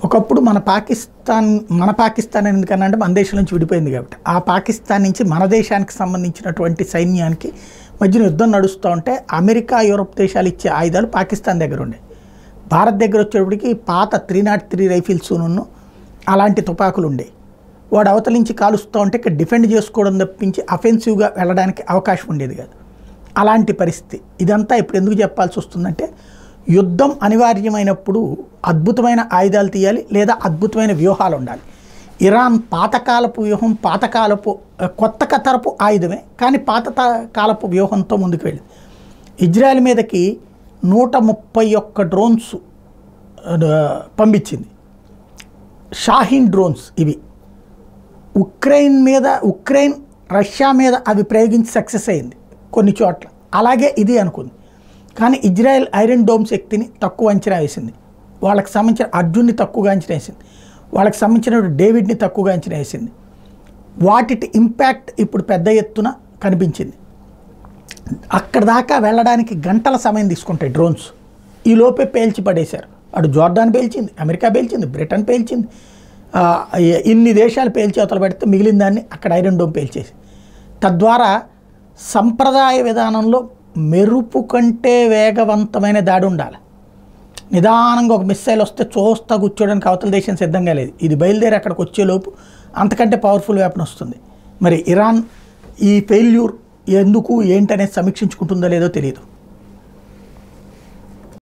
ఒకప్పుడు మన పాకిస్తాన్ ఎందుకన్నా అంటే మన దేశం నుంచి విడిపోయింది కాబట్టి ఆ పాకిస్తాన్ నుంచి మన దేశానికి సంబంధించినటువంటి సైన్యానికి మధ్యన యుద్ధం నడుస్తూ ఉంటే అమెరికా యూరోప్ దేశాలు ఇచ్చే ఆయుధాలు పాకిస్తాన్ దగ్గర ఉండే. భారత్ దగ్గర వచ్చేటప్పటికి పాత 303 రైఫిల్స్ను అలాంటి తుపాకులు ఉండేవి. వాడు అవతల నుంచి కాలుస్తూ ఉంటే ఇక్కడ డిఫెండ్ చేసుకోవడం తప్పించి అఫెన్సివ్గా వెళ్ళడానికి అవకాశం ఉండేది కాదు. అలాంటి పరిస్థితి. ఇదంతా ఇప్పుడు ఎందుకు చెప్పాల్సి వస్తుందంటే యుద్ధం అనివార్యమైనప్పుడు అద్భుతమైన ఆయుధాలు తీయాలి లేదా అద్భుతమైన వ్యూహాలు ఉండాలి. ఇరాన్ పాతకాలపు వ్యూహం కొత్త తరపు ఆయుధమే, కానీ కాలపు వ్యూహంతో ముందుకు వెళ్ళింది. ఇజ్రాయెల్ మీదకి 131 డ్రోన్స్ పంపించింది. షాహీన్ డ్రోన్స్ ఇవి. ఉక్రెయిన్ రష్యా మీద అవి ప్రయోగించి సక్సెస్ అయింది కొన్ని చోట్ల. అలాగే ఇది అనుకుంది. కానీ ఇజ్రాయెల్ ఐరన్ డోమ్ శక్తిని తక్కువ అంచనా వేసింది. వాళ్ళకి సంబంధించిన అర్జున్ని తక్కువగా అంచనా వేసింది. వాళ్ళకి సంబంధించిన డేవిడ్ని తక్కువగా అంచనా వేసింది. వాటి ఇంపాక్ట్ ఇప్పుడు పెద్ద ఎత్తున కనిపించింది. అక్కడ దాకా వెళ్ళడానికి గంటల సమయం తీసుకుంటాయి డ్రోన్స్. ఈ లోపే పేల్చి పడేశారు. అటు జోర్డాన్ పేల్చింది, అమెరికా పేల్చింది, బ్రిటన్ పేల్చింది. ఇన్ని దేశాలు పేల్చి అవతల పెడితే మిగిలిన దాన్ని అక్కడ ఐరన్ డోమ్ పేల్చేసి, తద్వారా సంప్రదాయ విధానంలో మెరుపు కంటే వేగవంతమైన దాడి ఉండాలి. నిదానంగా ఒక మిస్సైల్ వస్తే చూస్తా కూర్చోడానికి అవతల దేశం సిద్ధంగా లేదు. ఇది బయలుదేరి అక్కడికి వచ్చేలోపు అంతకంటే పవర్ఫుల్ వెపన్ వస్తుంది. మరి ఇరాన్ ఈ ఫెయిల్యూర్ ఎందుకు ఏంటనేది సమీక్షించుకుంటుందో లేదో తెలియదు.